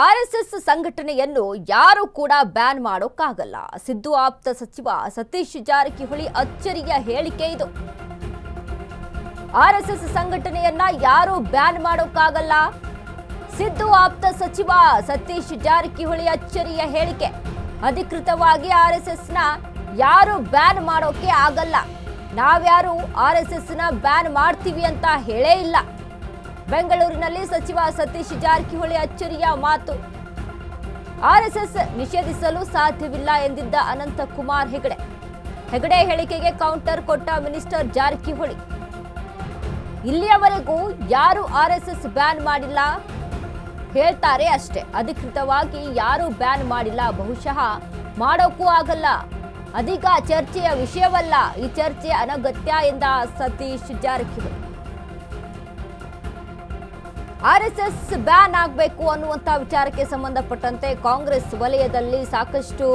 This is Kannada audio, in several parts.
ಆರ್ಎಸ್ಎಸ್ ಸಂಘಟನೆಯನ್ನು ಯಾರು ಕೂಡ ಬ್ಯಾನ್ ಮಾಡೋಕ್ಕಾಗಲ್ಲ. ಸಿದ್ದು ಆಪ್ತ ಸಚಿವ ಸತೀಶ್ ಜಾರಕಿಹೊಳಿ ಅಚ್ಚರಿಯ ಹೇಳಿಕೆ ಇದು. ಆರ್ಎಸ್ಎಸ್ ಸಂಘಟನೆಯನ್ನ ಯಾರು ಬ್ಯಾನ್ ಮಾಡೋಕ್ಕಾಗಲ್ಲ. ಸಿದ್ದು ಆಪ್ತ ಸಚಿವ ಸತೀಶ್ ಜಾರಕಿಹೊಳಿ ಅಚ್ಚರಿಯ ಹೇಳಿಕೆ. ಅಧಿಕೃತವಾಗಿ ಆರ್ಎಸ್ಎಸ್ನ ಯಾರು ಬ್ಯಾನ್ ಮಾಡೋಕೆ ಆಗಲ್ಲ. ನಾವ್ಯಾರು ಆರ್ಎಸ್ಎಸ್ನ ಬ್ಯಾನ್ ಮಾಡ್ತೀವಿ ಅಂತ ಹೇಳೇ ಇಲ್ಲ. ಬೆಂಗಳೂರಿನಲ್ಲಿ ಸಚಿವ ಸತೀಶ್ ಜಾರಕಿಹೊಳಿ ಅಚ್ಚರಿಯ ಮಾತು. ಆರ್ಎಸ್ಎಸ್ ನಿಷೇಧಿಸಲು ಸಾಧ್ಯವಿಲ್ಲ ಎಂದಿದ್ದ ಅನಂತಕುಮಾರ್ ಹೆಗಡೆ ಹೇಳಿಕೆಗೆ ಕೌಂಟರ್ ಕೊಟ್ಟ ಮಿನಿಸ್ಟರ್ ಜಾರಕಿಹೊಳಿ. ಇಲ್ಲಿಯವರೆಗೂ ಯಾರು ಆರ್ಎಸ್ಎಸ್ ಬ್ಯಾನ್ ಮಾಡಿಲ್ಲ, ಹೇಳ್ತಾರೆ ಅಷ್ಟೇ. ಅಧಿಕೃತವಾಗಿ ಯಾರು ಬ್ಯಾನ್ ಮಾಡಿಲ್ಲ, ಬಹುಶಃ ಮಾಡೋಕ್ಕೂ ಆಗಲ್ಲ. ಅದೀಗ ಚರ್ಚೆಯ ವಿಷಯವಲ್ಲ, ಈ ಚರ್ಚೆ ಅನಗತ್ಯ ಎಂದ ಸತೀಶ್ ಜಾರಕಿಹೊಳಿ. ಆರ್ಎಸ್ಎಸ್ ಬ್ಯಾನ್ ಆಗಬೇಕು ಅನ್ನುವಂಥ ವಿಚಾರಕ್ಕೆ ಸಂಬಂಧಪಟ್ಟಂತೆ ಕಾಂಗ್ರೆಸ್ ವಲಯದಲ್ಲಿ ಸಾಕಷ್ಟು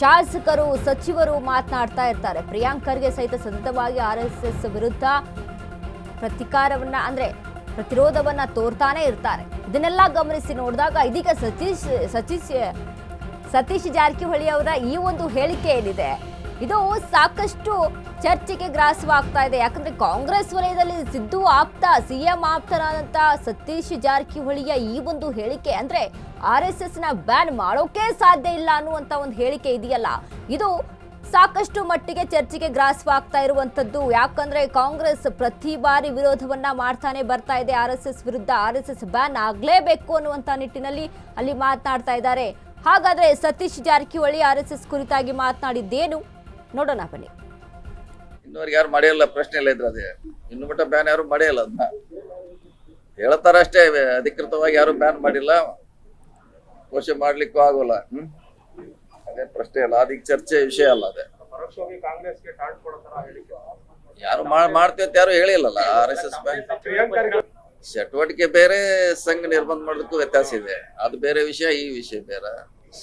ಶಾಸಕರು, ಸಚಿವರು ಮಾತನಾಡ್ತಾ ಇರ್ತಾರೆ. ಪ್ರಿಯಾಂಕ್ ಖರ್ಗೆ ಸಹಿತ ಸತತವಾಗಿ ಆರ್ಎಸ್ಎಸ್ ವಿರುದ್ಧ ಪ್ರತಿರೋಧವನ್ನ ತೋರ್ತಾನೆ ಇರ್ತಾರೆ. ಇದನ್ನೆಲ್ಲ ಗಮನಿಸಿ ನೋಡಿದಾಗ ಇದೀಗ ಸತೀಶ್ ಜಾರಕಿಹೊಳಿ ಅವರ ಈ ಒಂದು ಹೇಳಿಕೆ ಏನಿದೆ, ಇದು ಸಾಕಷ್ಟು ಚರ್ಚೆಗೆ ಗ್ರಾಸವಾಗ್ತಾ ಇದೆ. ಯಾಕಂದ್ರೆ ಕಾಂಗ್ರೆಸ್ ವಲಯದಲ್ಲಿ ಸಿದ್ದು ಆಪ್ತ, ಸಿಎಂ ಆಪ್ತರಾದಂತ ಸತೀಶ್ ಜಾರಕಿಹೊಳಿಯ ಈ ಒಂದು ಹೇಳಿಕೆ, ಅಂದ್ರೆ ಆರ್ಎಸ್ಎಸ್ ನ ಬ್ಯಾನ್ ಮಾಡೋಕೆ ಸಾಧ್ಯ ಇಲ್ಲ ಅನ್ನುವಂತ ಒಂದು ಹೇಳಿಕೆ ಇದೆಯಲ್ಲ, ಇದು ಸಾಕಷ್ಟು ಮಟ್ಟಿಗೆ ಚರ್ಚೆಗೆ ಗ್ರಾಸವಾಗ್ತಾ ಇರುವಂತದ್ದು. ಯಾಕಂದ್ರೆ ಕಾಂಗ್ರೆಸ್ ಪ್ರತಿ ಬಾರಿ ವಿರೋಧವನ್ನ ಮಾಡ್ತಾನೆ ಬರ್ತಾ ಇದೆ ಆರ್ಎಸ್ಎಸ್ ವಿರುದ್ಧ. ಆರ್ಎಸ್ಎಸ್ ಬ್ಯಾನ್ ಆಗ್ಲೇಬೇಕು ಅನ್ನುವಂತ ನಿಟ್ಟಿನಲ್ಲಿ ಅಲ್ಲಿ ಮಾತನಾಡ್ತಾ ಇದ್ದಾರೆ. ಹಾಗಾದ್ರೆ ಸತೀಶ್ ಜಾರಕಿಹೊಳಿ ಆರ್ಎಸ್ಎಸ್ ಕುರಿತಾಗಿ ಮಾತನಾಡಿದ್ದೇನು ನೋಡೋಣ ಬನ್ನಿ. ಇನ್ನೂರಿಗೆ ಯಾರು ಮಾಡಿಲ್ಲ, ಪ್ರಶ್ನೆ ಇಲ್ಲ ಇದ್ರ ಅದೇ. ಇನ್ನು ಮಟ್ಟ ಬ್ಯಾನ್ ಯಾರು ಮಾಡಿಲ್ಲ, ಅದನ್ನ ಹೇಳ್ತಾರ ಅಷ್ಟೇ. ಅಧಿಕೃತವಾಗಿ ಯಾರು ಬ್ಯಾನ್ ಮಾಡಿಲ್ಲ, ಘೋಷಣೆ ಮಾಡ್ಲಿಕ್ಕೂ ಆಗೋಲ್ಲ. ಅದೇ ಪ್ರಶ್ನೆ ಇಲ್ಲ, ಅದಕ್ಕೆ ಚರ್ಚೆ ವಿಷಯ ಅಲ್ಲ. ಅದೇ ಯಾರು ಮಾಡ್ತೀವಿ ಅಂತ ಯಾರು ಹೇಳಿಲ್ಲಲ್ಲ. RSS ಬ್ಯಾನ್ ಚಟುವಟಿಕೆ ಬೇರೆ, ಸಂಘ ನಿರ್ಬಂಧ ಮಾಡೋದಕ್ಕೂ ವ್ಯತ್ಯಾಸ ಇದೆ. ಅದು ಬೇರೆ ವಿಷಯ, ಈ ವಿಷಯ ಬೇರೆ.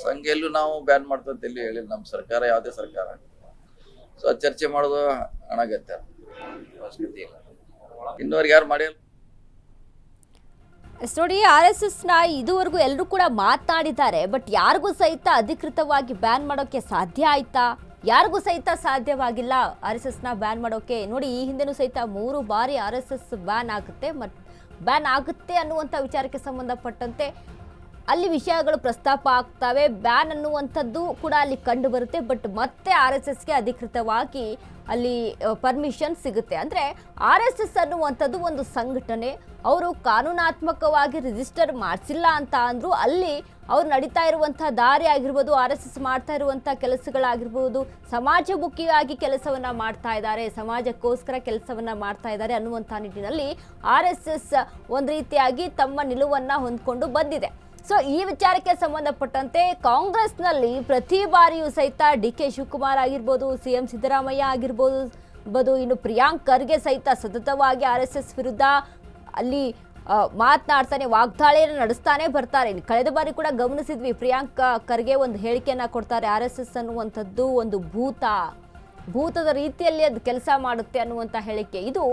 ಸಂಘ ಎಲ್ಲೂ ನಾವು ಬ್ಯಾನ್ ಮಾಡ್ತಂತ ಎಲ್ಲಿ ಹೇಳಿಲ್ಲ ನಮ್ಮ ಸರ್ಕಾರ, ಯಾವುದೇ ಸರ್ಕಾರ. ಸೊ ಚರ್ಚೆ ಮಾಡೋದು ಅನಗತ್ಯ, ಅವಶ್ಯಕತೆ ಇಲ್ಲ. ಇನ್ನೂರಿಗೆ ಯಾರು ಮಾಡಿಲ್ಲ ನೋಡಿ. RSS ನ ಇದುವರೆಗೂ ಎಲ್ಲರೂ ಕೂಡ ಮಾತನಾಡಿದ್ದಾರೆ, ಬಟ್ ಯಾರಿಗೂ ಸಹಿತ ಅಧಿಕೃತವಾಗಿ ಬ್ಯಾನ್ ಮಾಡೋಕೆ ಸಾಧ್ಯ ಆಯ್ತಾ? ಯಾರಿಗೂ ಸಹಿತ ಸಾಧ್ಯವಾಗಿಲ್ಲ RSS ನ ಬ್ಯಾನ್ ಮಾಡೋಕೆ. ನೋಡಿ, ಈ ಹಿಂದೆನೂ ಸಹಿತ 3 ಬಾರಿ RSS ಬ್ಯಾನ್ ಆಗುತ್ತೆ ಅನ್ನುವಂಥ ವಿಚಾರಕ್ಕೆ ಸಂಬಂಧಪಟ್ಟಂತೆ ಅಲ್ಲಿ ವಿಷಯಗಳು ಪ್ರಸ್ತಾಪ ಆಗ್ತವೆ. ಬ್ಯಾನ್ ಅನ್ನುವಂಥದ್ದು ಕೂಡ ಅಲ್ಲಿ ಕಂಡು ಬರುತ್ತೆ. ಬಟ್ ಮತ್ತೆ RSSಗೆ ಅಧಿಕೃತವಾಗಿ ಅಲ್ಲಿ ಪರ್ಮಿಷನ್ ಸಿಗುತ್ತೆ. ಅಂದರೆ RSS ಅನ್ನುವಂಥದ್ದು ಒಂದು ಸಂಘಟನೆ, ಅವರು ಕಾನೂನಾತ್ಮಕವಾಗಿ ರಿಜಿಸ್ಟರ್ ಮಾಡಿಸಿಲ್ಲ ಅಂತ ಅಂದರೂ ಅಲ್ಲಿ ಅವ್ರು ನಡೀತಾ ಇರುವಂಥ ದಾರಿ ಆಗಿರ್ಬೋದು, RSS ಮಾಡ್ತಾ ಇರುವಂಥ ಕೆಲಸಗಳಾಗಿರ್ಬೋದು, ಸಮಾಜಮುಖಿಯಾಗಿ ಕೆಲಸವನ್ನು ಮಾಡ್ತಾ ಇದ್ದಾರೆ, ಸಮಾಜಕ್ಕೋಸ್ಕರ ಕೆಲಸವನ್ನು ಮಾಡ್ತಾ ಇದ್ದಾರೆ ಅನ್ನುವಂಥ ನಿಟ್ಟಿನಲ್ಲಿ RSS ಒಂದು ರೀತಿಯಾಗಿ ತಮ್ಮ ನಿಲುವನ್ನು ಹೊಂದ್ಕೊಂಡು ಬಂದಿದೆ. ಸೊ ಈ ವಿಚಾರಕ್ಕೆ ಸಂಬಂಧಪಟ್ಟಂತೆ ಕಾಂಗ್ರೆಸ್ನಲ್ಲಿ ಪ್ರತಿ ಬಾರಿಯೂ ಸಹಿತ DK ಶಿವಕುಮಾರ್ ಆಗಿರ್ಬೋದು, CM ಸಿದ್ದರಾಮಯ್ಯ ಆಗಿರ್ಬೋದು, ಇನ್ನು ಪ್ರಿಯಾಂಕ್ ಖರ್ಗೆ ಸಹಿತ ಸತತವಾಗಿ RSS ವಿರುದ್ಧ ಅಲ್ಲಿ ಮಾತನಾಡ್ತಾನೆ, ವಾಗ್ದಾಳಿಯನ್ನು ನಡೆಸ್ತಾನೆ ಬರ್ತಾರೆ. ಕಳೆದ ಬಾರಿ ಕೂಡ ಗಮನಿಸಿದ್ವಿ, ಪ್ರಿಯಾಂಕ್ ಖರ್ಗೆ ಒಂದು ಹೇಳಿಕೆಯನ್ನು ಕೊಡ್ತಾರೆ, RSS ಅನ್ನುವಂಥದ್ದು ಒಂದು ಭೂತದ ರೀತಿಯಲ್ಲಿ ಅದು ಕೆಲಸ ಮಾಡುತ್ತೆ ಅನ್ನುವಂಥ ಹೇಳಿಕೆ. ಇದು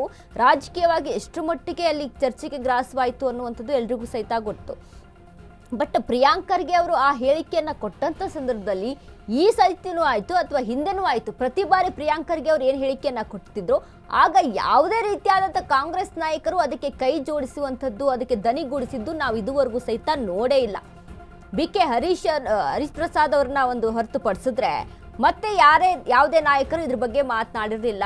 ರಾಜಕೀಯವಾಗಿ ಎಷ್ಟು ಮಟ್ಟಿಗೆ ಅಲ್ಲಿ ಚರ್ಚೆಗೆ ಗ್ರಾಸವಾಯಿತು ಅನ್ನುವಂಥದ್ದು ಎಲ್ರಿಗೂ ಸಹಿತ ಗೊತ್ತು. ಬಟ್ ಪ್ರಿಯಾಂಕ್ ಖರ್ಗೆ ಅವರು ಆ ಹೇಳಿಕೆಯನ್ನು ಕೊಟ್ಟಂಥ ಸಂದರ್ಭದಲ್ಲಿ ಈ ಸತಿನೂ ಆಯಿತು ಅಥವಾ ಹಿಂದೆನೂ ಆಯಿತು, ಪ್ರತಿ ಬಾರಿ ಪ್ರಿಯಾಂಕ್ ಖರ್ಗೆ ಅವರು ಏನು ಹೇಳಿಕೆಯನ್ನು ಕೊಡ್ತಿದ್ರು, ಆಗ ಯಾವುದೇ ರೀತಿಯಾದಂಥ ಕಾಂಗ್ರೆಸ್ ನಾಯಕರು ಅದಕ್ಕೆ ಕೈ ಜೋಡಿಸುವಂಥದ್ದು, ಅದಕ್ಕೆ ದನಿಗೂಡಿಸಿದ್ದು ನಾವು ಇದುವರೆಗೂ ಸಹಿತ ನೋಡೇ ಇಲ್ಲ. BK ಹರೀಶ್ ಪ್ರಸಾದ್ ಅವ್ರನ್ನ ಒಂದು ಹೊರತುಪಡಿಸಿದ್ರೆ ಮತ್ತೆ ಯಾವುದೇ ನಾಯಕರು ಇದ್ರ ಬಗ್ಗೆ ಮಾತನಾಡಿರಲಿಲ್ಲ.